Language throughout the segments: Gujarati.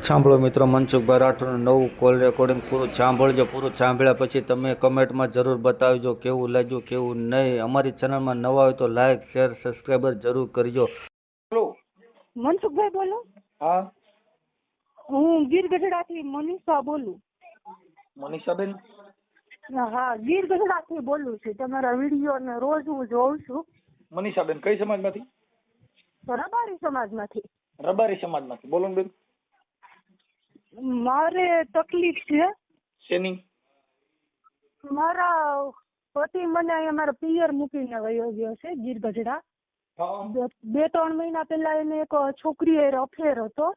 સાંભળો મિત્રો, મનસુખભાઈ રાઠોડનું નવું કોલ રેકોર્ડિંગ પૂરું સાંભળજો. પૂરું સાંભળ્યા પછી તમે કમેન્ટમાં જરૂર બતાવજો કેવું લાગ્યું કેવું નહીં. અમારી ચેનલમાં નવા હોય તો લાઇક શેર સબસ્ક્રાઈબર જરૂર કરજો. હેલો. મનસુખભાઈ બોલો. હા, હું ગીર ગઢડાથી મનીષા બોલું. મનીષાબેન. હા, ગીર ગઢડાથી બોલું છું. તમારા વિડીયો ને રોજ હું જોઉં છું. મનીષાબેન કઈ સમાજમાંથી? રબારી સમાજમાંથી. રબારી સમાજમાંથી. બોલો ને બેન. મારે તકલીફ છે. શેની? મારા પતિ મને અહીંયા મારા પિયર મૂકીને વયો ગયો છે ગીર ગઢડા. હા. 2-3 મહિના પહેલા એને એક છોકરી અફેર હતો.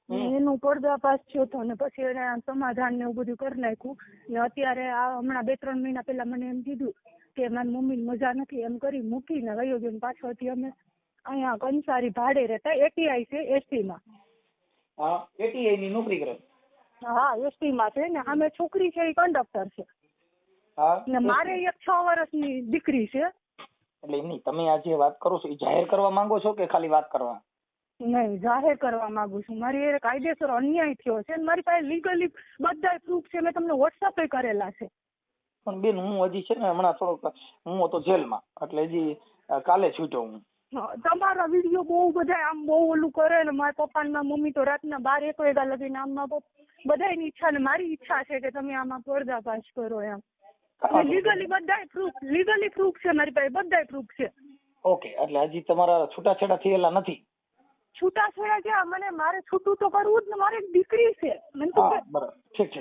એનું પડદાફાશ થયો હતો ને પછી એને સમાધાન ને એવું બધું કરી નાખ્યું ને અત્યારે આ હમણાં 2-3 મહિના પહેલા મને એમ કીધું કે મારી મમ્મી મજા નથી એમ કરી મૂકીને વયો ગયો. પાછળથી અમે અહીંયા કંસારી ભાડે રહેતા. એટીઆઈ છે એસટી માં. હા, એટીઆઈ ની નોકરી કરે. હા, એસટી માં છે ને અમે છોકરી છે એ કંડક્ટર છે હા. ને મારે એક 6 વર્ષની દીકરી છે. એટલે એમની તમે આ જે વાત કરો છો એ જાહેર કરવા માંગો છો કે ખાલી વાત કરવા? નહીં, જાહેર કરવા માંગુ છું. મારી એ કાયદેસર અન્યાય થયો છે ને મારી પાસે લીગલી બધા પ્રૂફ છે. મેં તમને વોટ્સઅપ કરેલા છે. પણ બેન હું હજી છે ને હમણાં થોડોક હું હતો જેલમાં એટલે હજી કાલે છૂટ્યો હું. તમારા વિડીયો બહુ બધા આમ બહુ ઓલું કરે ને મારા પપ્પા ને મારી મમ્મી તો રાતના 12-1 વાગ્યા લગીને આમ બધાની ઈચ્છા ને મારી ઈચ્છા છે કે તમે આમાં પડદાફાશ કરો એમ. લીગલી બધાય પ્રૂફ છે મારી પાસે. બધાય પ્રૂફ છે. ઓકે, એટલે હજી તમારા છૂટાછેડા થયેલા નથી? છૂટાછેડા છે મને મારે છૂટું તો કરવું જ ને. મારે એક દીકરી છે. મને તો હા, બરાબર. ઠીક છે.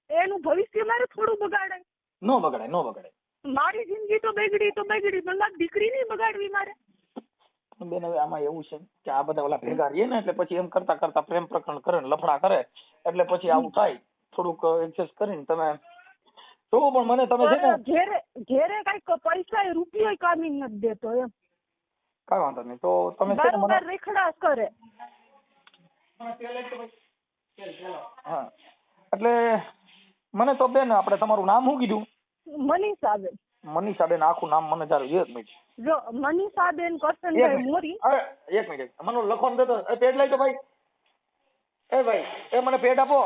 એનું ભવિષ્ય મારે થોડું બગાડાય? નો બગડાય, નો બગડાય. મારી જિંદગી તો બગડી પણ મારી દીકરી નહીં બગાડવી મારે. બેન હવે આમાં એવું છે કે આ બધા ઓલા ભેગા રહીએ ને એટલે પછી એમ કરતા કરતા પ્રેમ પ્રકરણ કરે ને લફડા કરે એટલે પછી આવું થાય. થોડુંક એડજસ્ટ કરીને તમે જોવો. પણ મને તમે છે ને ઘેરે કઈક પૈસા રૂપિયો કામી નથી દેતો એમ. કઈ વાંધો નહીં. તો તમે છે ને મને રેખડા કરે. હા, એટલે મને તો બેન આપણે તમારું નામ શું કીધું? મનીષાબેન. મનીષાબેન આખું નામ મને જરા એક મિનિટ. જો મનીષાબેન કરશનભાઈ મોરી. એક મિનિટ મને લખવાનું દેતો. એ પેડ લઈ તો ભાઈ. એ ભાઈ એ મને પેડ આપો.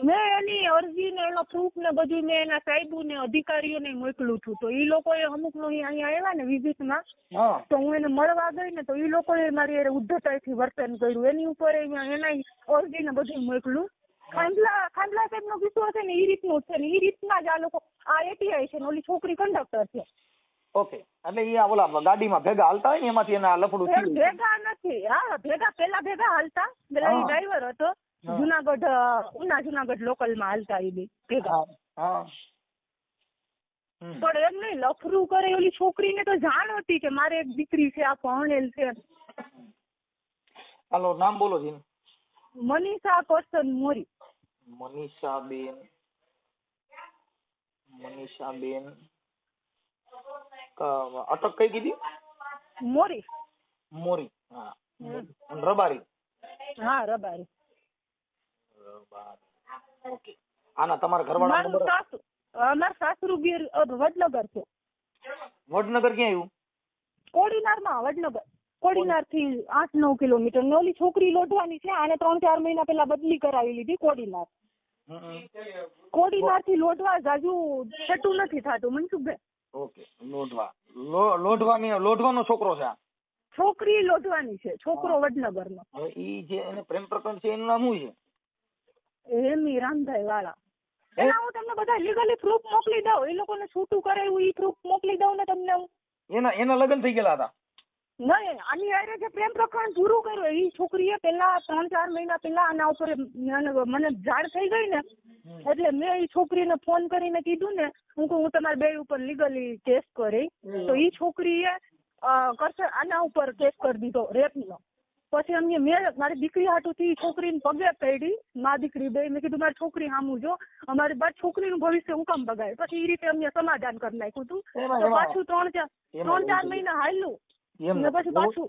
મેં એની અરજી ને એનો પ્રૂફ ને બધું મેં એના સાહેબો ને અધિકારીઓને મોકલું છું. તો એ લોકોએ અમુક નો અહીંયા આવ્યા ને વિઝિટ માં તો હું એને મળવા ગઈ ને તો એ લોકોએ મારી ઉદ્ધતાઈથી વર્તન કર્યું. એની ઉપર એના અરજી ને બધું મોકલું. ખાંડલા સાહેબ નો કિસ્સો છે ને એ રીતનું છે ને એ રીતના જ આ લોકો આ એટીઆઈ છે ને ઓલી છોકરી કંડક્ટર છે. ઓકે, એટલે એ ઓલા ગાડીમાં ભેગા હાલતા હોય ને એમાંથી એના લફડું થયું? ભેગા નથી. હા, પેલા ભેગા હાલતા. પેલા એ ડ્રાઈવર હતો. જુનાગઢ લોકલ માં હાલતા એ બે ભેગા. પણ એમ નહીં લફરું કરે. ઓલી છોકરીને તો જાણ હતી કે મારે એક દીકરી છે, આ પરણેલ છે. હાલો નામ બોલો છે. મનીષા કરશન મોરી. મનીષાબેન અટક કઈ કીધી? મોરી. હા. રબારી. હા, રબારી. ઓકે. આના તમારા ઘરવાળા નંબર? અમારું સાસરું ગીર વડનગર છે. વડનગર ક્યાં આવ્યું? કોડીનાર માં. વડનગર કોડીનાર થી 8-9 કિલોમીટર. ને ઓલી છોકરી લોઢવાની છે. આને 3-4 મહિના પેલા બદલી કરાવી લીધી કોડીનાર. કોડીનાર થી લોઢવા જાજુ છેટું નથી થતું મનસુખભાઈ. ઓકે, લોઢવાનો છોકરો છે. છોકરી લોઢવાની છે, છોકરો વડનગર નો. હવે ઈ જે એને પ્રેમ પ્રકરણ છે એનું નામ શું છે? એમી રામભાઈ વાળા. એના હું તમને બધા લીગલી પ્રૂફ મોકલી દઉં. એ લોકોને છૂટું કરાવ્યું એ પ્રૂફ મોકલી દઉં ને તમને હું. એના લગ્ન થઈ ગયેલા હતા? નહીં, આની હારે જે પ્રેમ પ્રકરણ પૂરું કર્યું એ છોકરીએ પેલા 3-4 મહિના પેલા આના ઉપર મને જાણ થઈ ગઈ ને એટલે મેં એ છોકરીને ફોન કરીને કીધું ને હું તમારા બે ઉપર લીગલી કેસ કરી. તો એ છોકરીએ આના ઉપર કેસ કરી દીધો રેપનો. પછી મેં મારી દીકરી હાટુથી છોકરીને પગે પડી. મા દીકરી બે. મેં કીધું મારી છોકરી સામું જો, અમારી બાદ છોકરીનું ભવિષ્ય હું કામ બગાડે. પછી એ રીતે અમે સમાધાન કરી નાખ્યું હતું. તો પાછું 3-4 મહિના હાલ્યું. પછી પાછું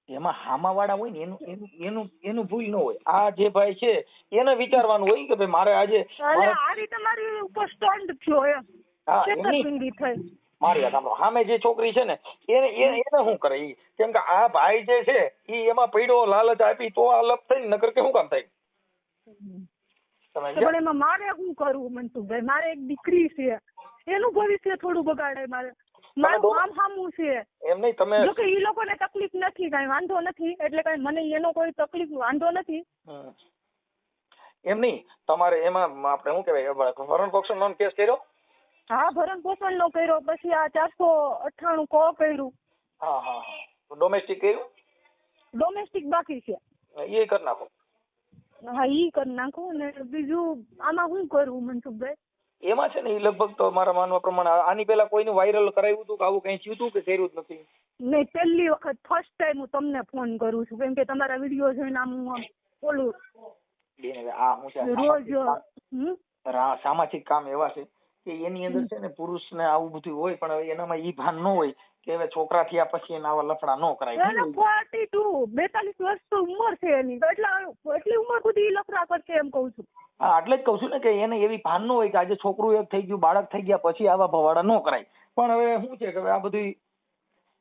એમાં હામા વાળા હોય ને એનું ભૂલ ન હોય. આ જે ભાઈ છે એને વિચારવાનું હોય કે ભાઈ મારે આજે આ રીતે મારી ઉપર સ્ટન્ટ થયો એમ. છેતરપિંડી થઈ. મારી વાત સાંભળો, સામે જે છોકરી છે ને એને શું કરે ઈ? કેમ કે આ ભાઈ જે છે ઈ એમાં પડ્યો, લાલચ આપી તો આ લપ થઈ, નકર કે શું કામ થાય? તમે તો પણ એમાં મારે શું કરવું મનસુખભાઈ? મારે એક દીકરી છે, એનું ભવિષ્ય થોડું બગાડે. મારું કામ સામું છે. એમ નહીં, તમે જો કે ઈ લોકોને તકલીફ નથી, કઈ વાંધો નથી, એટલે કઈ મને એનો કોઈ તકલીફ વાંધો નથી. એમ નહીં, તમારે એમાં આપણે શું કહેવાય, ભરણ પોષણનો કેસ કર્યો? હા, ભરણ પોષણ નો કર્યો, પછી આ 498 કો કર્યું. હા હા હા. ડોમેસ્ટિક કર્યું? ડોમેસ્ટિક બાકી છે. એ કરી નાખો. હા, ઈ કરી નાખું. ને બીજું આમાં શું કરવું મનસુખભાઈ? એમાં છે ને ઈ લગભગ તો મારા માનવા પ્રમાણે આની પહેલા કોઈનું વાયરલ કરાવ્યું હતું કે આવું કઈ થયું હતું કે કર્યું જ નથી? નહીં, પહેલી વખત ફર્સ્ટ ટાઈમ હું તમને ફોન કરું છું, કેમ કે તમારા વિડીયો જોઈને આમ હું બોલું રોજ સામાજિક કામ એવા છે કે એની અંદર છે ને પુરુષને આવું બધું હોય, પણ હવે એનામાં ઈ ભાન ન હોય કે હવે છોકરા થયા પછી એના આવા લફડા ન કરાય. એને 42 વર્ષ તો ઉંમર છે એની, એટલી ઉંમર સુધી લફડા કરશે એમ કઉ છું. હા, એટલે જ કઉ છું ને કે એને એવી ભાન ન હોય કે આજે છોકરું એક થઈ ગયું, બાળક થઈ ગયા પછી આવા ભવાડા ન કરાય. પણ હવે શું છે કે હવે આ બધું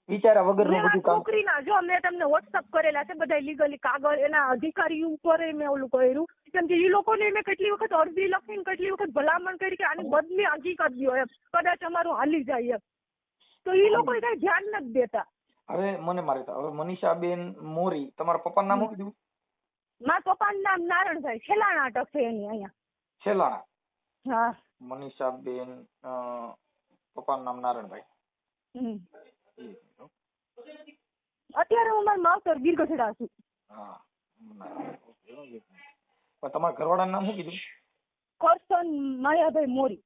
વિચારા વગરનું બધું કામ. છોકરીના જો મેં તમને વોટ્સઅપ કરેલા છે બધા લીગલી કાગળ, એના અધિકારી ઉપર મેં ઓલું કર્યું, કેમ કે એ લોકોને મેં કેટલી વખત અરજી લખીને કેટલી વખત ભલામણ કરી કે આની બદલી હકીકત દો એમ, કદાચ અમારું હાલી જાય એમ, તો એ લોકો કઈ ધ્યાન નથી દેતા. હવે મને મારે હવે મનીષાબેન મોરી, તમારા પપ્પાનું નામ શું કીધું? મારા પપ્પાનું નામ નારણભાઈ, છેલ્લાના અટક છે એની અહીંયા. છેલ્લાણા? હા. મનીષાબેન, પપ્પાનું નામ નારણભાઈ. અત્યારે હું મારા માવતર ગીરગઢડા છું. હા. તમારા ઘરવાળાનું નામ શું કીધું? કરશન માયાભાઈ મોરી.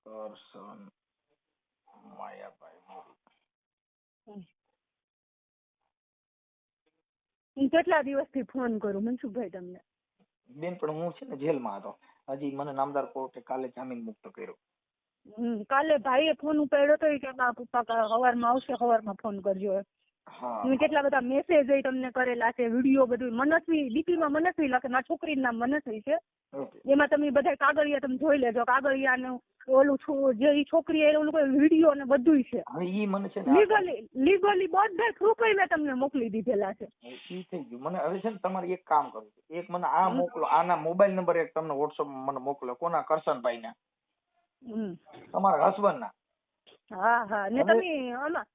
કરશન માયાભાઈ મોરી. હું કેટલા દિવસથી ફોન કરું મનસુખભાઈ તમને? બેન, પણ હું છે ને જેલમાં હતો, હજી મને નામદાર કોર્ટે કાલે જામીન મુક્ત કર્યો. કાલે ભાઈએ ફોન ઉપાડ્યો તો કે પપ્પા સવારમાં આવશે, સવારમાં ફોન કરજો. મેં કેટલા બધા મેસેજ તમને કરેલા છે, વિડીયો બધું. મનસ્વી ડીપીમાં મનસ્વી લખે, મારા છોકરીનું નામ મનસ્વી છે. એમાં તમે બધા કાગળિયા તમે જોઈ લેજો, કાગળિયા ઓલું જે છોકરી ઓલું વિડીયો ને બધું છે. લીગલી બધા પ્રૂફ મેં તમને મોકલી દીધેલા છે. ઈ થઈ ગયું. મને હવે છે ને તમારે એક કામ કરવું છે, એક મને આ મોકલો, આના મોબાઈલ નંબર એક તમને વોટ્સઅપ મને મોકલો. કોના? કરશનભાઈ ના, તમારા હસબન્ડ ના? હા હા. ને તમે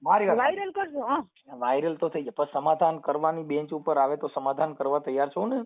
વાયરલ કરજો. હા, વાયરલ તો થઈ જાય, પણ સમાધાન કરવાની બેન્ચ ઉપર આવે તો સમાધાન કરવા તૈયાર છો ને?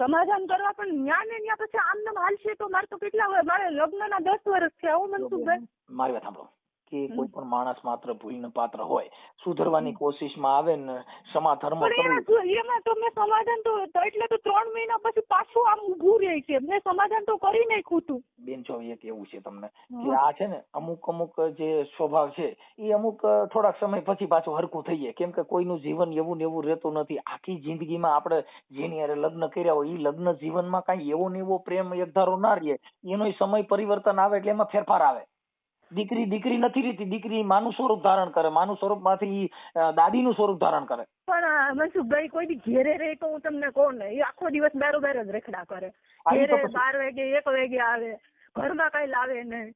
સમાધાન કરવા પણ ન્યા ને ન્યા પછી આમ નામ હાલશે તો મારે તો કેટલા હોય, મારે લગ્નના 10 વર્ષ છે. આવું મનસુખભાઈ, મારી વાત સાંભળો કે કોઈ પણ માણસ માત્ર ભૂલને પાત્ર હોય, સુધરવાની કોશિશમાં આવે ને ક્ષમા ધર્મ એમાં તો મેં સમાધાન તો એટલે તો 3 મહિના પછી પાછું આમ ઊભું રહે છે. મેં સમાધાન તો કરી નાખ્યું હતું. બેન, જો એક એવું છે તમને કે આ છે ને અમુક જે સ્વભાવ છે એ અમુક થોડાક સમય પછી પાછું હરખું થઈ જાય, કેમ કે કોઈનું જીવન એવું ને એવું રહેતું નથી. આખી જિંદગીમાં આપણે જેની હારે લગ્ન કર્યા હોય એ લગ્ન જીવનમાં કઈ એવો ને એવો પ્રેમ એકધારો ના રહે, એનો સમય પરિવર્તન આવે એટલે એમાં ફેરફાર આવે. દીકરી નથી રહેતી, દીકરી માનું સ્વરૂપ ધારણ કરે, માનું સ્વરૂપ માંથી દાદીનું સ્વરૂપ ધારણ કરે. પણ મનસુખભાઈ કોઈ દી ઘેરે રહે તો હું તમને કહું ને, એ આખો દિવસ બારોબાર જ રેખડા કરે. ઘેરે 12 વાગે 1 વાગે આવે, ઘરમાં કઈ લાવે નહીં.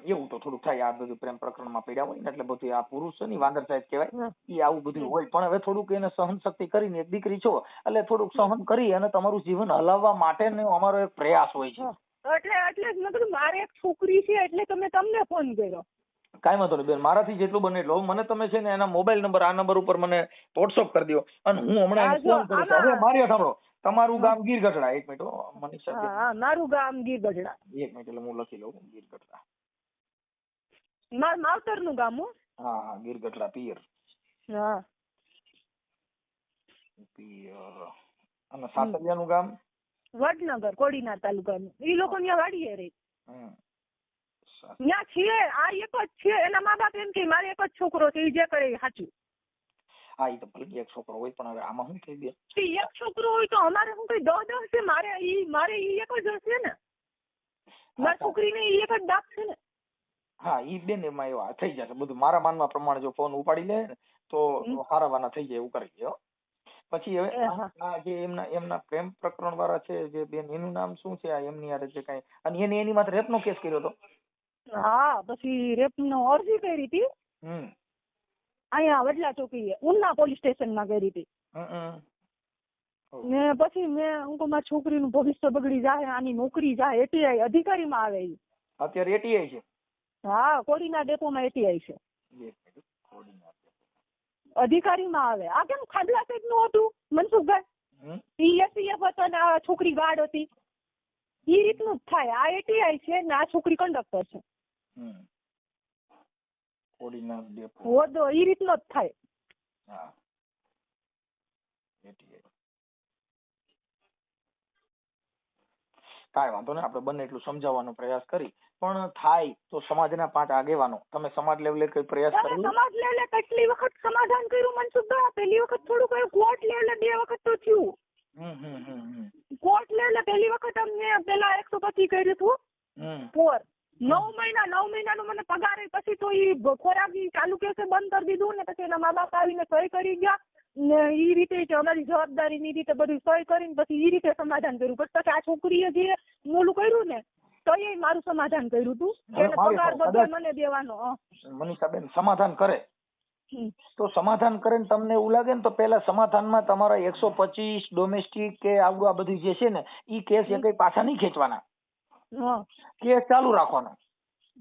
એવું તો થોડુંક થાય. આ બધું પ્રેમ પ્રકરણમાં પડ્યા હોય ને એટલે બધું આ પુરુષ છે ને વાંદર સાહેબ કહેવાય, એ આવું બધું હોય. પણ હવે થોડુંક એને સહન શક્તિ કરીને, એક દીકરી છો એટલે થોડુંક સહન કરી અને તમારું જીવન હલાવવા માટે અમારો એક પ્રયાસ હોય છે. એટલે જ મતલબ મારે એક છોકરી છે એટલે તમે તમને ફોન કર્યો. કાંઈ વાંધો નહીં બેન, મારાથી જેટલું બને એટલું મને તમે છે ને એના મોબાઈલ નંબર આ નંબર ઉપર મને વોટ્સઅપ કરી દો અને હું હમણાં ફોન કરું છું. હવે મારી સાંભળો, તમારું ગામ ગીરગઢડા? એક મિનિટ, મનીષા. હા, મારું ગામ ગીરગઢડા. એક મિનિટ, એટલે હું લખી લઉં. ગીરગઢડા મારા માવતર નું ગામ. હા હા, ગીરગઢડા પિયર. હા, પિયર. અને સાસરિયા નું ગામ? વડનગર, કોડીનાર તાલુકાનું. એ લોકો ત્યાં વાડીએ રહે. ત્યાં છે આ એક જ છે. એના મા બાપ એમ કે મારે એક જ છોકરો છે, એ જે કરે સાચું. હા, એ તો ભલે એક છોકરો હોય, પણ હવે આમાં શું થઈ ગયા? એક છોકરો હોય તો અમારે શું કઈ 10 છે? મારે ઈ એક જ હશે ને, મારી છોકરીને ઈ એક જ બાપ છે ને. હા, ઈ બેન એમાં એવા થઈ જશે બધું. મારા માનવા પ્રમાણે જો ફોન ઉપાડી લે ને તો હારાવાના થઈ જાય એવું કરી દે. પછી હવે આ જે એમના પ્રેમ પ્રકરણ વાળા છે જે બેન, એનું નામ શું છે? આ એમની યાર જે કઈ, અને એની માથે રેપનો કેસ કર્યો હતો. હા પછી રેપ નો અરજી કરી હતી હમ અહીંયા વડલા ચોકીએ ઉના પોલીસ સ્ટેશનમાં કરી હતી હમ. ને પછી મેં હું કહું મારી છોકરીનું ભવિષ્ય બગડી જાય આની નોકરી જાય એટીઆઈ અધિકારીમાં આવે ઈ. અત્યારે એટીઆઈ છે. હા કોડીના ડેપોમાં એટીઆઈ છે અધિકારીમાં આવે. આ કેમ ખાડલા સાહેબ નું હતું મનસુખભાઈ હમ ઈએસસીએફ હતો ને આ છોકરી ગાર્ડ હતી એ રીતનું જ થાય. આ એટીઆઈ છે ને આ છોકરી કંડક્ટર છે હમ. કોડીના ડેપો. હોદ્દો એ રીતનો જ થાય. હા એટીઆઈ. કાંઈ વાંધો નહીં, આપણે બંને એટલું સમજાવવાનો પ્રયાસ કરી, પણ થાય તો સમાજના 5 આગેવાનો, તમે સમાજ લેવલે કઈ પ્રયાસ તમે કર્યો? સમાજ લેવલે કેટલી વખત સમાધાન કર્યું મનસુખભાઈ? પહેલી વખત થોડું કયું, કોર્ટ લેવલે 2 વખત તો થયું. કોર્ટ લેવલે પહેલી વખત અમને પેલા 125 કર્યું હતું ફોર 9 મહિનાનો મને પગાર આપ્યો. પછી તો ઈ ખોરાકી ચાલુ કેસે બંધ કરી દીધું ને પછી એના મા બાપ આવીને સહી કરી ગયા ને ઈ રીતે જ અમારી જવાબદારીની રીતે બધું સહી કરીને પછી ઈ રીતે સમાધાન કર્યું. પછી આ છોકરીએ જે મોલું કર્યું ને તો એ મારું સમાધાન કર્યું હતું કે એને પગાર બધો મને દેવાનો. મનીષાબેન સમાધાન કરે તો સમાધાન કરે ને તમને એવું લાગે ને તો પેલા સમાધાનમાં તમારા 125 ડોમેસ્ટિક કે આવડું આ બધું જે છે ને ઈ કેસ એ કઈ પાછા નહીં ખેંચવાના, કેસ ચાલુ રાખવાનો.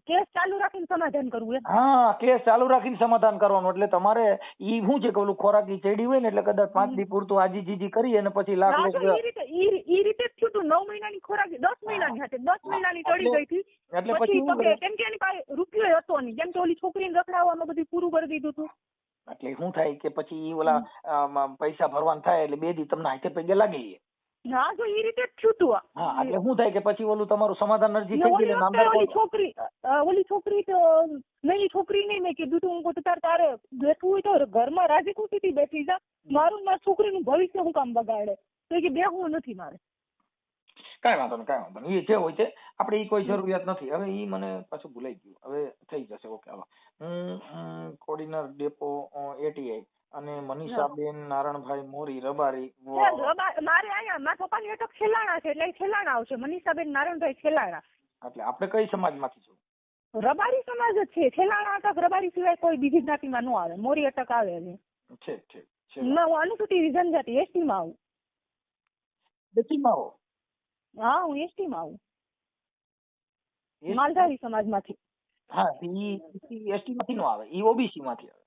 કેસ ચાલુ રાખીને સમાધાન કરવું એમ? હા કેસ ચાલુ રાખીને સમાધાન કરવાનું. એટલે તમારે ઈ શું છે કે ઓલું ખોરાકી ચડી હોય ને એટલે કદાચ 5 દી પૂરતું આજીજીજી કરી અને પછી લાખ ઈ રીતે જ થયું હતું. 9 મહિનાની ખોરાકી 10 મહિનાની હતી, 10 મહિનાની ચડી ગઈ હતી. એટલે પછી પછી તો કેમ કે એની પાસે રૂપિયો હતો નહીં, કેમ કે ઓલી છોકરીને રખડાવવામાં બધું પૂરું કરી દીધું હતું. એટલે શું થાય કે પછી ઈ ઓલા પૈસા ભરવાના થાય એટલે 2 દી તમને હાથે પગે લાગી. હા જો ઈ રીતે જ થયું હતું. હા એટલે શું થાય કે પછી ઓલું તમારું સમાધાન અરજી થઈ ગઈ એટલે નામદાર ઓલી છોકરી તો નહીં, છોકરી નહીં, મેં કીધું તું હું તારે બેઠવું હોય તો ઘરમાં રાજી ખુશીથી બેઠી જા, મારું મારા છોકરીનું ભવિષ્ય હું કામ બગાડે? તો કે બેહવું નથી મારે. કાંઈ વાંધો નહીં, કાંઈ વાંધો નહીં, એ જે હોય છે આપણે ઈ કોઈ જરૂરિયાત નથી. હવે ઈ મને પાછું ભૂલાઈ ગયું, હવે થઈ જશે. ઓકે હાલો. હું કોર્ડિનર ડેપો એટીઆઈ અને મનીષાબેન નારણભાઈ મોરી રબારી. મારે અહીંયા મારા પપ્પાની અટક છેલાણા છે એટલે છેલાણા આવશે. મનીષાબેન નારણભાઈ છેલાણા. એટલે આપણે કઈ સમાજમાંથી છું? રબારી સમાજ જ છે. છેલાણા અટક રબારી સિવાય કોઈ બીજી જ્ઞાતિમાં ન આવે. મોરી અટક આવે છે. હું અનુસૂચિત જનજાતિ એસટી માં આવું. એસટીમાં આવો? હા હું એસટી માં આવું, માલધારી સમાજમાંથી. હા ઈ એસટી માંથી નો આવે, ઈ ઓબીસી માંથી આવે.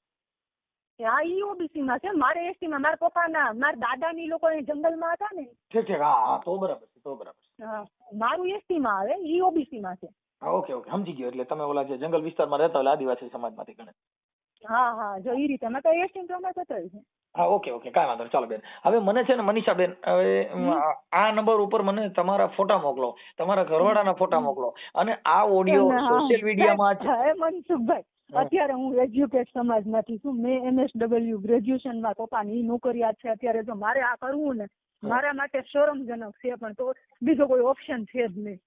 હા ઈ ઓબીસી માં છે. મારે એસટી માં મારા પપ્પાના મારા દાદાની લોકો જંગલમાં હતા ને. ઠીક છે. હા તો બરાબર છે, તો બરાબર છે. હા મારું એસટી માં આવે, ઈ ઓબીસી માં છે. હા ઓકે ઓકે સમજી ગયો. એટલે તમે ઓલા જે જંગલ વિસ્તારમાં રહેતા હોય આદિવાસી સમાજમાંથી ગણે. હા હા જો ઈ રીતે મેં તો એસટી પ્રમાણે કતરી છે. હા ઓકે ઓકે કાંઈ વાંધો નહીં. ચાલો બેન, હવે મને છે ને મનીષાબેન, હવે આ નંબર ઉપર મને તમારા ફોટા મોકલો, તમારા ઘરવાળાના ફોટા મોકલો અને આ ઓડિયો સોશિયલ મીડિયામાં. મનસુખભાઈ અત્યારે હું એજ્યુકેટ સમાજમાંથી છું. મેં MSW ગ્રેજ્યુએશનમાં પપ્પાની નોકરિયાત છે. અત્યારે જો મારે આ કરવું ને મારા માટે શરમજનક છે, પણ તો બીજો કોઈ ઓપ્શન છે જ નહીં.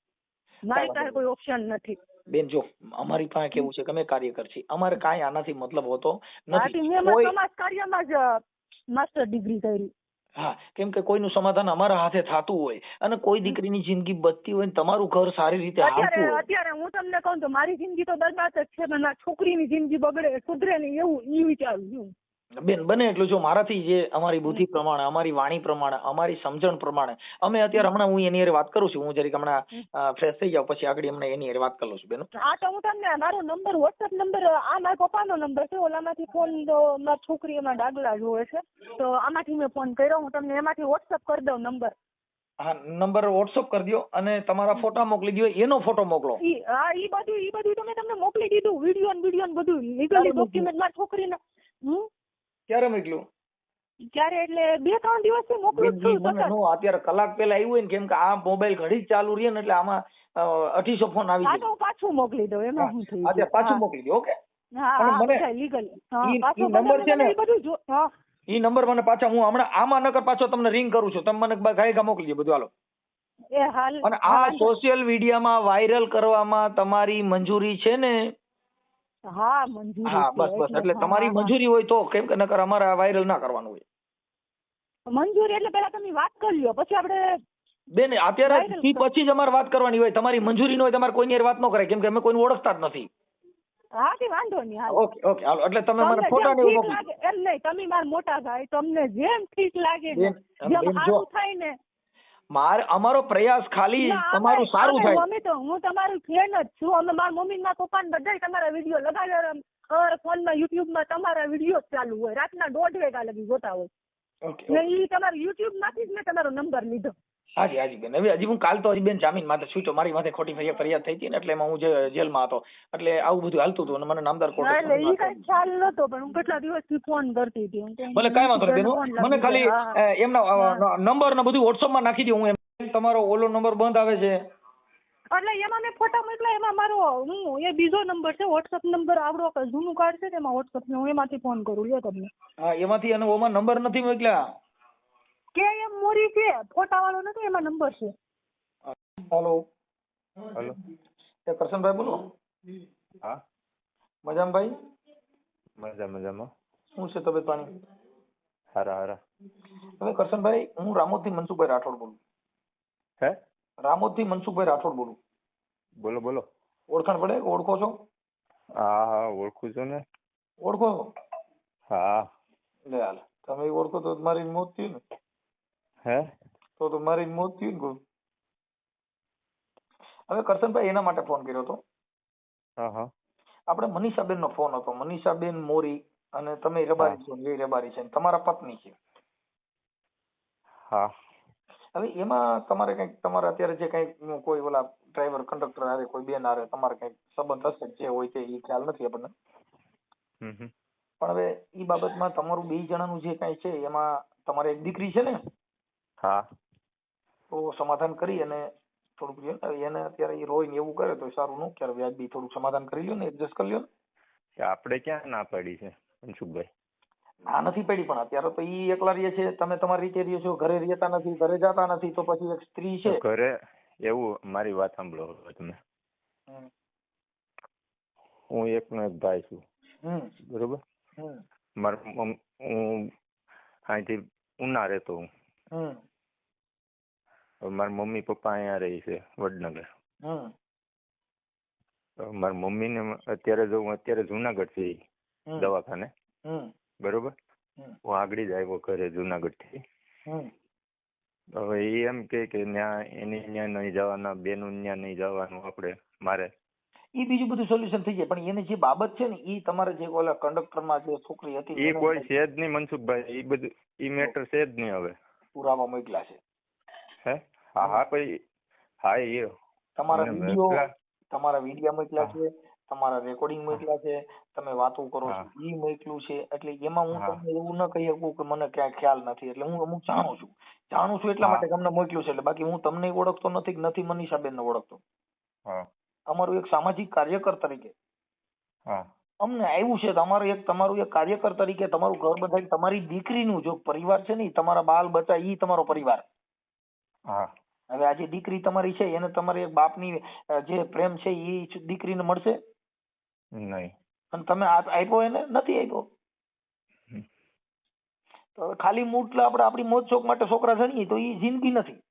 મારી પાસે કોઈ ઓપ્શન નથી. બેન જો અમારી પાસે કેવું છે કે અમે કાર્યકર છીએ, અમારે કાંઈ આનાથી મતલબ હોતો નથી. મેં સમાજ કાર્યમાં જ માસ્ટર ડિગ્રી કરી. હા કેમ કે કોઈનું સમાધાન અમારા હાથે થતું હોય અને કોઈ દીકરીની જિંદગી બચતી હોય, તમારું ઘર સારી રીતે હાલતું હોય. અત્યારે હું તમને કહું તો મારી જિંદગી તો બરબાદ જ છે, પણ મારી છોકરીની જિંદગી બગડે સુધરે નહીં એવું ઈ વિચારું છું. બેન બને એટલું જો મારાથી જે અમારી બુદ્ધિ પ્રમાણે, અમારી વાણી પ્રમાણે, અમારી સમજણ પ્રમાણે અમે અત્યારે હમણાં હું એની હારે વાત કરું છું. હું જરીક હમણાં ફ્રેશ થઈ જાઉં પછી આગળ હમણાં એની હારે વાત કરું છું બેન. હા તો હું તમને મારો નંબર વોટ્સએપ નંબર આ મારા પપ્પાનો નંબર છે. ઓલામાંથી ફોન તો મારી છોકરી એમાં ડાગલા જોવે છે તો આમાંથી મેં ફોન કર્યો. હું તમને એમાંથી વોટ્સએપ કરી દઉં નંબર. હા નંબર વોટ્સએપ કરી દો અને તમારા ફોટા મોકલી દો, એનો ફોટો મોકલો. હા ઈ બધું તો મેં તમને મોકલી દીધું. વિડીયો બધું લીગલી ડોક્યુમેન્ટ મારી છોકરીને. ક્યારે મોકલ્યું? ક્યારે એટલે 2-3 દિવસથી મોકલું છું. અત્યારે કલાક પહેલા આવ્યું હોય ને, કેમ કે આ મોબાઈલ ઘડી ચાલુ રહે ને એટલે આમાં 2800 ફોન આવી જાય. તો પાછું મોકલી દઉં એમાં શું થયું? અત્યારે પાછું મોકલી દો. ઓકે હા લીગલી ઈ નંબર છે ને, ઈ નંબર મને પાછા હું હમણાં આમાં નકર પાછો તમને રિંગ કરું છું, તમે મને ગાયકા મોકલી દો બધું. હાલો. અને આ સોશિયલ મીડિયામાં વાયરલ કરવામાં તમારી મંજૂરી છે ને? હા મંજૂરી. હા બસ એટલે તમારી મંજૂરી હોય તો, કેમ કે નકર અમારે વાયરલ ના કરવાનું હોય. મંજૂરી એટલે પેલા તમે વાત કરી લ્યો, પછી આપણે બેન અત્યારે Viral ઈ પછી જ અમારે વાત કરવાની હોય, તમારી મંજૂરી ન હોય તમારે કોઈની હારે વાત ન કરાય, કેમ કે અમે કોઈને ઓળખતા જ નથી. હા તે વાંધો નહીં હાલો. ઓકે ઓકે હાલો, એટલે તમે મને તમને ફોટા જેમ ને એવું ઠીક મોકલી. લાગે એમ નહીં, તમે મારા મોટા ભાઈ, તમને જેમ ઠીક લાગે ને, બેન, જેમ બેન, જો સારું થાય ને. અમારો પ્રયાસ ખાલી ના, તમારું સારું થાય. અમે તો હું તમારું ફેન જ છું. અમે મારા મમ્મી ના પપ્પા ને બધા તમારા વિડીયો લગાવ્યા, અમારા ફોનમાં યુટ્યુબમાં તમારા વિડીયો ચાલુ હોય, રાતના 1:30 વાગ્યા લગી જોતા હોય. ઓકે ને ઈ તમારા યુટ્યુબ માંથી જ મેં તમારો નંબર લીધો. હાજી હાજી બેન, હવે હજી હું કાલ તો હજી બેન જામીન માથે છૂટ્યો, મારી માથે ખોટી ફરિયાદ થઈ હતી ને, એટલે એમાં હું જેલમાં હતો, એટલે આવું બધું હાલતું હતું અને મને નામદાર એટલે ઈ કઈ કોર્ટે. ખ્યાલ નતો, પણ હું કેટલા દિવસથી ફોન કરતી હતી. હું કહું, ભલે કાંઈ વાંધો નહીં બેન, ફોન મને લાગી ખાલી જાય. હા. એમના નંબર ને બધું વોટ્સઅપમાં નાખી દો. હું એમ તમારો ઓલો નંબર બંધ આવે છે. એટલે એમાં મેં ફોટા મોકલા, એમાં મારો એ બીજો નંબર છે, વોટ્સઅપ નંબર આવડો કે જૂનું કાર્ડ છે ને, એમાં વોટ્સઅપ ને હું એમાંથી ફોન કરું લ્યો તમને. હા એમાંથી, અને ઓમાં નંબર નથી મોકલ્યા. કે એમ મોરી છે, ફોટા વાળો નથી, એમાં નંબર છે. Hello hello. એ કરશનભાઈ બોલો. હા મજામાં ભાઈ? મજામાં. શું છે તબિયત પાણી? હારા. હવે કરશનભાઈ, હું રામોદથી મનસુખભાઈ રાઠોડ બોલું. હે? રામોદથી મનસુખભાઈ રાઠોડ બોલું. બોલો. ઓળખાણ પડે? ઓળખો છો? હા ઓળખું છું ને. ઓળખો? હા. લે હાલ, તમે ઓળખો તો મારી મોત થયું ને. હે? તો મારી મોત થયું ને કોઈ. હવે કરશનભાઈ એના માટે ફોન કર્યો હતો. હા. આપણે મનીષાબેન નો ફોન હતો. મનીષાબેન મોરી, અને તમે રબારી છો, એ રબારી છે, તમારા પત્ની છે. હા. હવે એમાં તમારે કઈક, તમારે અત્યારે જે કઈક કોઈ ઓલા ડ્રાઈવર કંડક્ટર હારે કોઈ બેન હારે તમારે કઈક સંબંધ હશે, જે હોય તે એ ખ્યાલ નથી આપણને. પણ હવે એ બાબતમાં તમારું 2 જણાનું જે કઈ છે એમાં તમારે એક દીકરી છે ને. હા. તો સમાધાન કરી અને થોડુંક એને અત્યારે એ રોય ને એવું કરે તો સારું ન ક્યારે વ્યાજબી થોડુંક સમાધાન કરી લ્યો ને, એડજસ્ટ કરી લ્યો ને. આપણે ક્યાં ના પડી છે મનસુખભાઈ? ના નથી પડી, પણ અત્યારે તો ઈ એકલા રહે છે, તમે તમારી રીતે રહ્યો છો, ઘરે રહેતા નથી, ઘરે જતા નથી, તો પછી એક સ્ત્રી છે. ઘરે એવું, મારી વાત સાંભળો હવે તમે. હું એકનો એક ભાઈ છું, બરોબર? હું અહીંથી ઉના રહેતો હું. મારા મમ્મી પપ્પા અહીંયા રહે છે વડનગર. મારા મમ્મી ને અત્યારે જુનાગઢ છે દવાખાને, બરોબર? હું આગળ જ આવ્યો ઘરે જુનાગઢ થી. હવે એ એમ કે એની ત્યાં નહીં જવાના, બેનું ત્યાં નહીં જવાનું આપણે, મારે એ બીજું બધું સોલ્યુશન થઈ જાય, પણ એની જે બાબત છે ને, એ તમારે જે ઓલા કંડક્ટરમાં જે છોકરી હતી એ કોઈ છે જ નહીં મનસુખભાઈ, એ બધું એ મેટર છે જ નહીં. હવે પુરાવા મોકલા છે. હે? હા પછી હા એ તમારા વિડીયો મોકલા છે, તમારા રેકોર્ડિંગ મોકલા છે, તમે વાતો કરો છો ઈ મોકલ્યું છે. એટલે એમાં હું તમને એવું ન કહી શકું કે મને ક્યાંય ખ્યાલ નથી. એટલે હું અમુક જાણું છું એટલા માટે તમને મોકલ્યું છે. એટલે બાકી હું તમને ઓળખતો નથી કે નથી મનીષાબેન ને ઓળખતો. અમારું એક સામાજિક કાર્યકર તરીકે અમને આવ્યું છે, તમારું એક કાર્યકર તરીકે તમારું ઘર બંધાઈને તમારી દીકરીનું જો પરિવાર છે ને, તમારા બાલ બચ્ચા, ઈ તમારો પરિવાર. હવે આ જે દીકરી તમારી છે એને તમારે એક બાપની જે પ્રેમ છે એ દીકરીને મળશે નહીં, અને તમે આપ્યો એને નથી આપ્યો. તો ખાલી મૂટલા આપણે આપણી મોજ શોખ માટે છોકરા જણીએ તો એ જિંદગી નથી.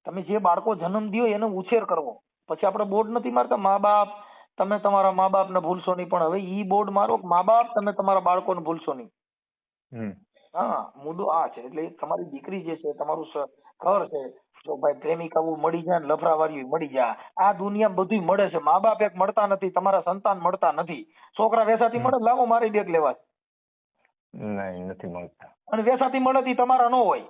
તમે જે બાળકો જન્મ દો એનો ઉછેર કરવો. પછી આપણે બોર્ડ નથી મારતા મા બાપ તમે તમારા મા બાપ ને ભૂલશો નહીં, પણ હવે ઈ બોર્ડ મારો મા બાપ તમે તમારા બાળકોને ભૂલશો નહીં. હા, મુદ્દો આ છે. એટલે તમારી દીકરી જે છે, તમારું ઘર છે, જો ભાઈ પ્રેમિકા મળી જાય ને લફરાવાળી મળી જાય, આ દુનિયા બધું મળે છે. મા બાપ એક મળતા નથી, તમારા સંતાન મળતા નથી. છોકરા વેસાથી મળે, લાવો મારી બેગ લેવા, નહીં નથી મળતા, અને વેસાથી મળે તમારા ન હોય.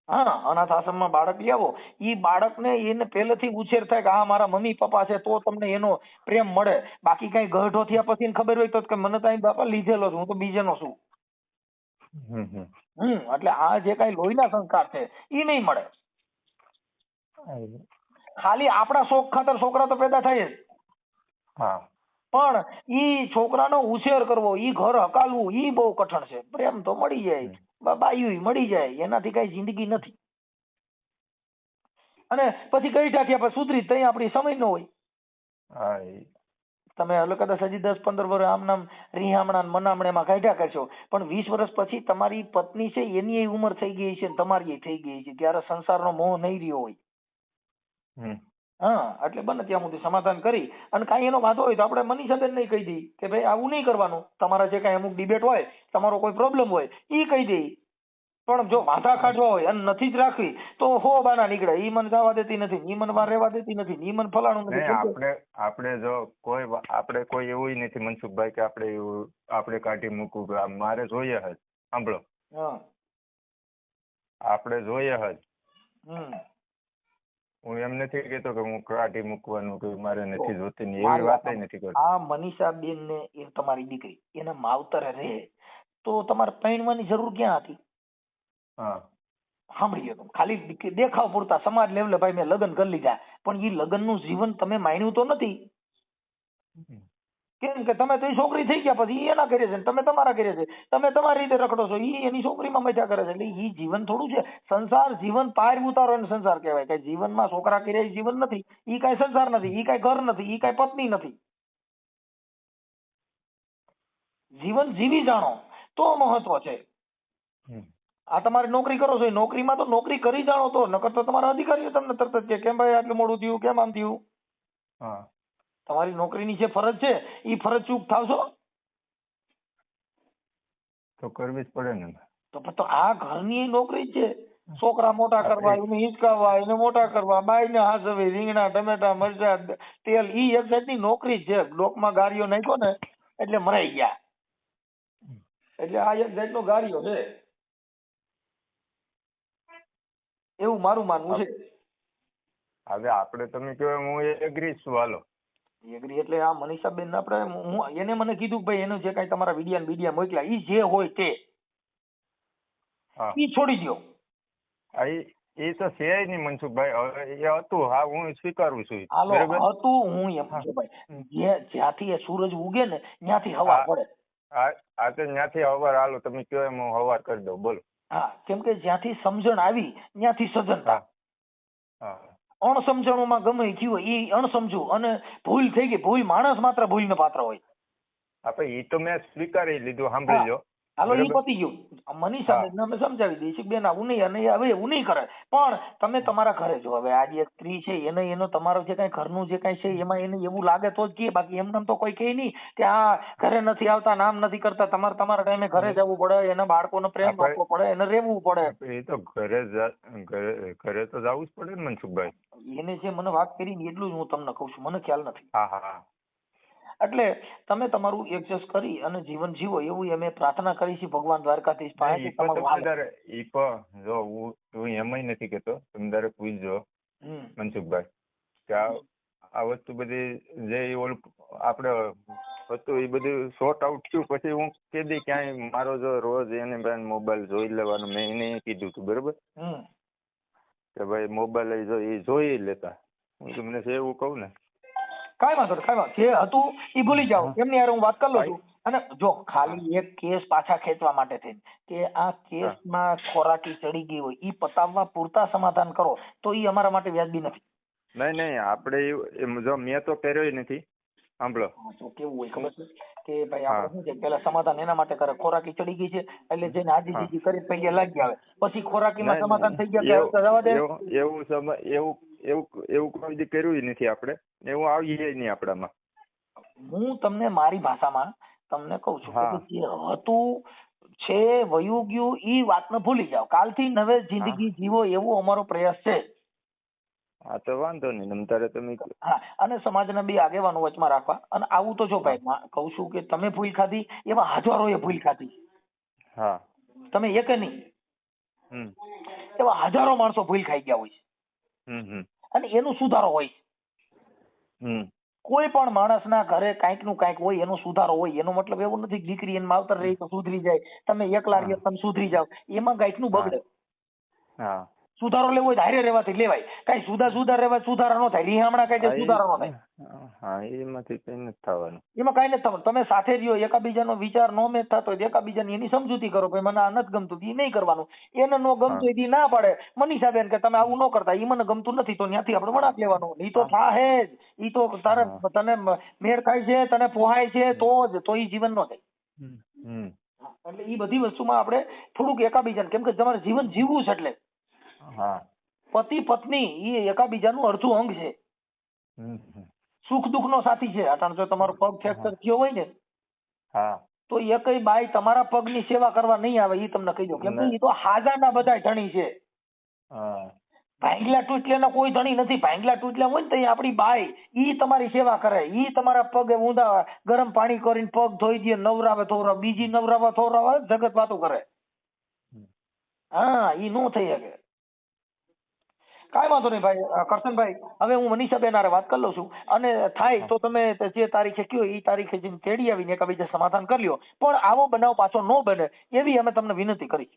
હા, અનાથ આશ્રમમાં બાળક લાવો, ઈ બાળકને એને પહેલેથી ઉછેર થાય કે આ મારા મમ્મી પપ્પા છે, તો તમને એનો પ્રેમ મળે. બાકી કઈ ગઢો થયા પછી ખબર હોય તો કે મને તો અહીં બાપા લીધેલો છું, હું તો બીજેનો છું. એટલે આ જે કઈ લોહીના સંસ્કાર છે ઈ નહીં મળે. ખાલી આપણા શોખ ખાતર છોકરા તો પેદા થાય જ, પણ ઈ છોકરાનો ઉછેર કરવો, ઈ ઘર હકાલવું, ઈ બહુ કઠણ છે. પ્રેમ તો મળી જાય, બાયું મળી જાય, એનાથી કઈ જિંદગી નથી. અને પછી કઈ ટાંક્યા પછી સુધરી ત્યાં આપણી સમય ન હોય. તમે એટલે કદાચ હજી 10-15 વર્ષ આમ નામ રીહામણા ને મનામણામાં કાઢ્યા કરશો, પણ 20 વર્ષ પછી તમારી પત્ની છે એની ઉંમર થઈ ગઈ છે ને તમારી થઈ ગઈ છે, ત્યારે સંસારનો મોહ નહીં રહ્યો હોય. હા, એટલે બને ત્યાં સુધી સમાધાન કરી અને કાંઈ એનો વાંધો હોય તો આપણે મનીષાબેન ને કહી દઈએ કે ભાઈ આવું નહીં કરવાનું, તમારા જે કાંઈ અમુક ડિબેટ હોય, તમારો કોઈ પ્રોબ્લેમ હોય એ કહી દઈએ. પણ જો વાંધા કાઢવા હોય અને નથી જ રાખવી તો હો બાના નીકળે, ઈ મને જવા દેતી નથી, ઈ મને બહાર રહેવા દેતી નથી, ઈ મને ફલાણું નથી. આપણે જો આપણે કોઈ એવું નથી મનસુખભાઈ કે આપણે કાઢી મૂકવું, મારે જોઈએ જ. સાંભળો, આપણે જોઈએ જ. હું એમ નથી કેતો કે હું કાઢી મૂકવાનું કે મારે નથી જોતી, એવી વાત નથી કરતો. આ મનીષાબેન ને એ તમારી દીકરી એના માવતરે રહે તો તમારે પૈણવાની જરૂર ક્યાં હતી? સાંભળી લો, ખાલી દેખાવ પૂરતા સમાજ લેવલે ભાઈ મેં લગ્ન કરી લીધા, પણ એ લગ્ન નું જીવન તમે માન્યું તો નથી. કેમ કે તમે તો એ છોકરી થઈ ગયા પછી એના કરે છે, તમે તમારા કરે છે, તમે તમારી રીતે રખડો છો, ઈ એની છોકરીમાં મજા કરે છે. એટલે ઈ જીવન થોડું છે. સંસાર જીવન પાર ઉતારો એને સંસાર કહેવાય. કઈ જીવનમાં છોકરા કર્યા જીવન નથી, ઈ કઈ સંસાર નથી, ઈ કઈ ઘર નથી, ઈ કઈ પત્ની નથી. જીવન જીવી જાણો તો મહત્વ છે. આ તમારી નોકરી કરો છો, એ નોકરીમાં તો નોકરી કરી જાણો તો, નકર તો તમારા અધિકારીઓ તમને તરત જ કેમ ભાઈ આટલું મોડું થયું, કેમ આમ થયું. તમારી નોકરીની જે ફરજ છે એ ફરજ ચૂક થાવશો તો કરવી જ પડે ને. તો આ ઘરની નોકરી જ છે. છોકરા મોટા કરવા, એને હિંચકાવવા, એને મોટા કરવા, બાઈને હાસવી, રીંગણા, ટમેટા, મરચા, તેલ, ઈ એક જાતની નોકરી જ છે. લોકમાં ગારીઓ નાખ્યો ને એટલે મરાઈ ગયા. એટલે આ એક જાતનો ગારીઓ છે, એવું મારું માનવું છે. હવે આપણે તમે કહો હું એગ્રી છું. હાલો એગ્રી એટલે આ મનીષાબેન આપણે એને મને કીધું કે ભાઈ એનું જે કાંઈ તમારા વિડિયા મોકલ્યા ઈ જે હોય તે ઈ છોડી દો. એ તો છે નહીં મનસુખભાઈ, એ હતું. હા, હું સ્વીકારું છું. હતું હું એમ છું ભાઈ, જ્યાંથી એ સૂરજ ઉગે ને ત્યાંથી હવા પડે. આ તો ત્યાંથી હવાર. હાલો તમે કહો એમ હું હવાર કરી દઉં. બોલો. હા, કેમ કે જ્યાંથી સમજણ આવી ત્યાંથી સજનતા. અણસમજણોમાં ગમે થયું હોય એ અણસમજુ અને ભૂલ થઈ ગઈ. ભૂલ માણસ માત્ર ભૂલને પાત્ર હોય. આપણે એ તો મેં સ્વીકારી લીધું. સાંભળી લો, હાલો એ પતી ગયું. મનીષાબેન અમે સમજાવી દઈશું બેન આવું નહીં, અને હવે એવું નહીં કરે. પણ તમે તમારા ઘરે જો, હવે આજે એક સ્ત્રી છે એને એનો તમારો જે કઈ ઘરનું જે કઈ છે એમાં એને એવું લાગે તો જ કહે, બાકી એમને તો કોઈ કહે નહીં કે આ ઘરે નથી આવતા, નામ નથી કરતા. તમારે તમારા ટાઈમે ઘરે જવું પડે, એના બાળકોને પ્રેમ આપવો પડે, એને રહેવું પડે. એ તો ઘરે તો જવું જ પડે ને મનસુખભાઈ. એને જે મને વાત કરી ને એટલું જ હું તમને કઉ છું, મને ખ્યાલ નથી. હા. એટલે તમે તમારું એડજસ્ટ કરી અને જીવન જીવો એવું અમે પ્રાર્થના કરી છે ભગવાન દ્વારકાધીશ પાસે. જો હું એમાંય નથી કેતો, તમે તારે પૂછજો મનસુખભાઈ કે આ વસ્તુ બધી જે ઓલું આપણે હતું એ બધું શોર્ટ આઉટ થયું પછી હું કીધી ક્યાંય મારો જો રોજ એને મોબાઈલ જોઈ લેવાનો મેં એને કીધું હતું. બરોબર કે ભાઈ મોબાઈલ જો એ જોઈ લેતા. હું તમને એવું કહું ને, કાંઈ વાંધો નહીં, જે હતું એ ભૂલી જાઓ. એમની યાર હું વાત કરી લઉં છું. અને જો ખાલી એક કેસ પાછા ખેંચવા માટે થઈને કે આ કેસમાં ખોરાકી ચડી ગઈ હોય એ પતાવવા પૂરતા સમાધાન કરો તો એ અમારા માટે વ્યાજબી નથી. નહીં આપણે જો મેં તો કર્યો નથી. સાંભળો કેવું હોય ખબર છે કે ભાઈ આપણે શું છે પેલા સમાધાન એના માટે કરે, ખોરાકી ચડી ગઈ છે એટલે જઈને આજી જીજી કરી પૈયા લાગી આવે, પછી ખોરાકીમાં સમાધાન થઈ ગયા જવા દે. એવું કોઈ દી કર્યું નથી આપણે, એવું આવીએ નહીં આપણામાં. હું તમને મારી ભાષામાં તમને કઉ છું કે જે હતું છે વયું ગયું ઈ વાતને ભૂલી જાઓ. કાલથી નવે જિંદગી જીવો એવો અમારો પ્રયાસ છે. હા તો વાંધો નહીં. તમે હા, અને સમાજના બે આગેવાનો વચમાં રાખવા. અને આવું તો જો ભાઈ કઉ છું કે તમે ભૂલ ખાધી એવા હજારોએ ભૂલ ખાધી. હા, તમે એક નહીં એવા હજારો માણસો ભૂલ ખાઈ ગયા હોય છે અને એનો સુધારો હોય. કોઈ પણ માણસના ઘરે કાંઈક નું કાંઈક હોય, એનો સુધારો હોય. એનો મતલબ એવો નથી કે દીકરી એને માવતર રહી તો સુધરી જાય, તમે એકલા રહ્યો તમે સુધરી જાવ, એમાં કાંઈક નું બગડે. સુધારો લેવો હોય તો હારે રહેવાથી લેવાય. કઈ સુધા રહેવા સુધારા ન થાય, રીહામણા કઈ સુધારા ન થાય. હા એમાંથી કઈ નથી થવાનું. એમાં કઈ નથી થવાનું. તમે સાથે રહ્યો, એકાબીજાનો વિચાર નો મેચ થતો હોય એકાબીજાની એની સમજૂતી કરો. ભાઈ મને આ નથી ગમતું, એ નહીં કરવાનું. એને નો ગમતું એ ના પાડે મનીષાબેન કે તમે આવું ન કરતા, એ મને ગમતું નથી, તો ત્યાંથી આપણે વળાંક લેવાનો. ઈ તો થાહે જ. ઈ તો તારે તને મેળ ખાય છે, તને પોહાય છે તો ઈ જીવન નો થાય. એટલે ઈ બધી વસ્તુમાં આપણે થોડુંક એકાબીજાને, કેમ કે તમારે જીવન જીવવું છે એટલે પતિ પત્ની એ એકાબીજાનું અડધું અંગ છે. સુખ દુઃખ નો સાથી છે. અટાણ જો તમારો પગ ફ્રેક્ચર થયો હોય ને તો એકય બાઈ તમારા પગની સેવા કરવા નહીં આવે, ઈ તમને કહી દો. કેમ કે ઈ તો હાજાના બધા ધણી છે. ભાંગલા તૂટલ્યાના કોઈ ધણી નથી. ભાંગલા તૂટલ્યા હોય ને તો આપણી બાઈ ઈ તમારી સેવા કરે. ઈ તમારા પગે ઊંધા ગરમ પાણી કરીને પગ ધોઈ દે, નવરાવે થોરાવે, બીજી નવરાવે થોરાવે, જગત વાતો કરે. હા, ઈ નો થઈ શકે. કાંઈ વાંધો નહીં ભાઈ કરશનભાઈ. હવે હું મનીષાબેન હારે વાત કરી લઉં છું, અને થાય તો તમે જે તારીખે કયો એ તારીખે જઈને તેડી આવીને એકાબીજા સમાધાન કરી લ્યો. પણ આવો બનાવ પાછો ન બને એવી અમે તમને વિનંતી કરી.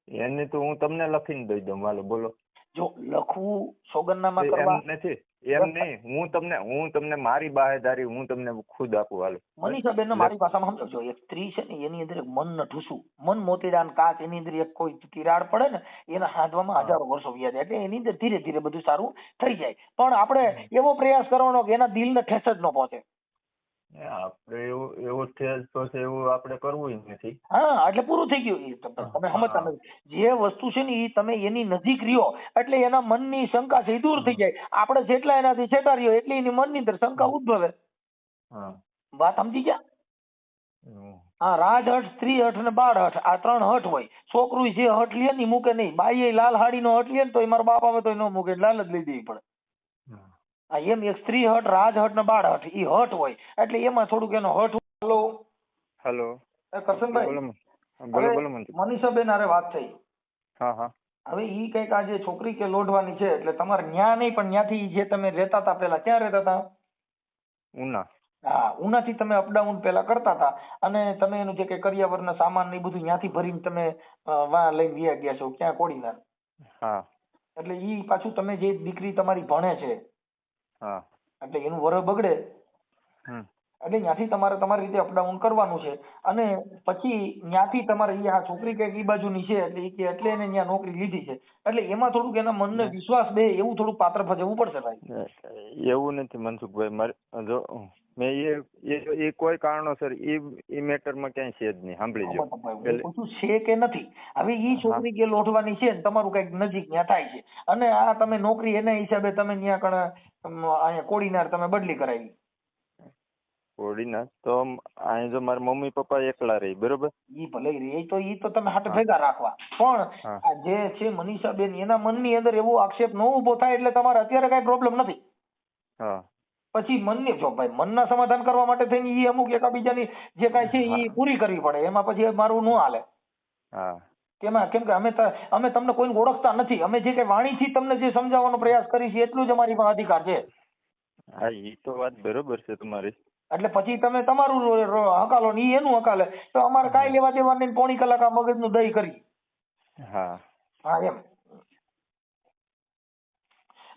એની તો હું તમને લખીને દઈ દઉં. હાલો બોલો. જો લખવું સોગંદનામા કરવા નથી, એમ નહીં. હું તમને મારી બાહેદારી હું તમને ખુદ આપું. હાલો મનીષાબેન ને મારી ભાષામાં સમજો. એક સ્ત્રી છે ને એની અંદર એક મન ન ઠૂસું, મન મોતીડાન કાચ, એની અંદર એક કોઈ તિરાડ પડે ને એના હાંધવામાં હજારો વર્ષો વ્યા જાય. એટલે એની અંદર ધીરે ધીરે બધું સારું થઈ જાય. પણ આપણે એવો પ્રયાસ કરવાનો કે એના દિલને ઠેસ જ ન પહોંચે. આપણે એવું ઠેસ પહોંચે એવું આપણે કરવું નથી. હા, એટલે પૂરું થઈ ગયું. તમે સમજતા નથી. જે વસ્તુ છે ને એ તમે એની નજીક રહ્યો એટલે એના મનની શંકા છે એ દૂર થઈ જાય. આપણે જેટલા એનાથી છેટા રહ્યો એટલી એની મનની અંદર શંકા ઉદ્ભવે. વાત સમજી ગયા? હા, રાજહટ, સ્ત્રી હઠ ને બાળ હઠ, આ ત્રણ હઠ હોય. છોકરું જે હઠ લે ને મૂકે નહીં. બાઈ લાલ હાડી નો હઠ લે ને તો મારો બાપ આવે તો ન મૂકે, લાલ જ લઈ દેવી પડે. એમ એક સ્ત્રી હઠ, રાજહટ ને બાળ હઠ ઈ હઠ હોય. એટલે એમાં થોડુંક એનો હઠ. હેલો કરશનભાઈ, બોલો. મનીષાબેન હારે વાત થઈ. હવે ઈ કઈક આજે છોકરી કે લોઢવાની છે એટલે તમારે ન્યા નહીં પણ ન્યાથી જે તમે રહેતા હતા પેલા ક્યાં રહેતા હતા? ઉના. હા, ઉનાથી તમે અપડાઉન પેલા કરતા હતા અને તમે એનું જે કઈ કરિયાવરના સામાન ને બધું ન્યાથી ભરીને તમે વાં લઈને વ્યા ગયા છો ક્યાં કોડીનાર. એટલે ઈ પાછું તમે જે દીકરી તમારી ભણે છે એટલે એનું વર બગડે એટલે ત્યાંથી તમારે તમારી રીતે અપડાઉન કરવાનું છે. અને પછી ત્યાંથી તમારે આ છોકરી કઈક ઈ બાજુની છે એટલે એને ત્યાં નોકરી લીધી છે. એટલે એમાં થોડુંક એના મનને વિશ્વાસ બે એવું થોડુંક પાત્ર ભજવવું પડશે ભાઈ. એવું નથી મનસુખભાઈ. મારે જો મેં એ કોઈ કારણોસર એ મેટરમાં ક્યાંય છે જ નહીં. સાંભળી લો. પૂછું છે કે નથી. હવે ઈ છોકરી કે લોઢવાની છે ને તમારું કઈક નજીક ત્યાં થાય છે અને આ તમે નોકરી એના હિસાબે તમે ત્યાં કણ અહીંયા કોડીનાર તમે બદલી કરાવી. કોડીનાર તો અહીં જો મારા મમ્મી પપ્પા એકલા રહી, બરોબર? ઈ ભલે રહી ઈ તો તમે હાથે ભેગા રાખવા. પણ આ જે છે મનીષાબેન એના મનની અંદર એવો આક્ષેપ ન ઉભો થાય એટલે તમારે અત્યારે કઈ પ્રોબ્લેમ નથી. પછી મનની જો ભાઈ મનના સમાધાન કરવા માટે થઈને ઈ અમુક એકાબીજાની જે કઈ છે ઈ પૂરી કરવી પડે. એમાં પછી મારું ન હાલે. કેમ કે અમે તમને કોઈને ઓળખતા નથી. અમે જે કઈ વાણીથી તમને જે સમજાવવાનો પ્રયાસ કરી છે એટલું જ અમારી પાસે અધિકાર છે. હા, ઈ તો વાત બરોબર છે તમારી. એટલે પછી તમે તમારું હકાલો ને ઈ એનું હકાલે તો અમારે કાંઈ લેવા દેવા નહીં. પોણી કલાક આ મગજનું દહીં કરી. હા એમ.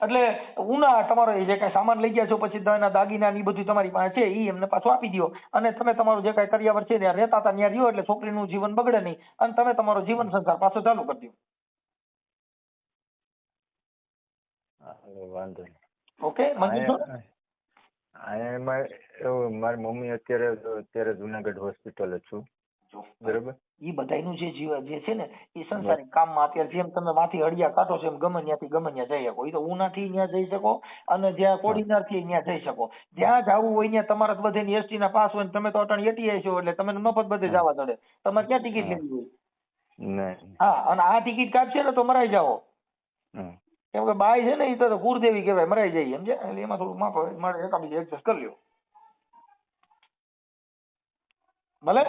એટલે ઉના તમારો જે કઈ સામાન લઈ ગયા છો પછી એના દાગીના ની બધું તમારી પાસે છે ઈ એમને પાછું આપી દો અને તમે તમારું જે કઈ કરિયાવર છે ત્યાં રહેતા હતા ત્યાં રહ્યો એટલે છોકરીનું જીવન બગડે નહીં અને તમે તમારો જીવન સંસાર પાછો ચાલુ કરી દો. વાંધો નહીં. ઓકે મંજૂર છો? મારી મમ્મી અત્યારે જુનાગઢ હોસ્પિટલ છું, બરોબર? ઈ બધાયનું જે જીવન જે છે ને એ સંસારિક કામમાં અત્યારે જેમ તમે માંથી હળિયા કાઢો છો એમ ગમે ત્યાંથી ગમે ત્યાં જઈ શકો. એ તો ઉનાથી ત્યાં જઈ શકો અને જ્યાં કોડીનાર થી ત્યાં જઈ શકો. જ્યાં જવું હોય ત્યાં તમારે બધે એસટી ના પાસ હોય તમે તો અટાણ એટીઆઈ છો એટલે તમે મફત બધે જવા ચડે. તમારે ક્યાં ટિકિટ લેવી હોય? હા, અને આ ટિકિટ કાઢશે ને તો મરાઈ જાઓ. કેમ કે બાઈ છે ને એ તો કુળદેવી કહેવાય, મરાઈ જાય સમજે. એટલે એમાં થોડું માફ મારે એકાબીજા એડજસ્ટ કરી લ્યો ભલે.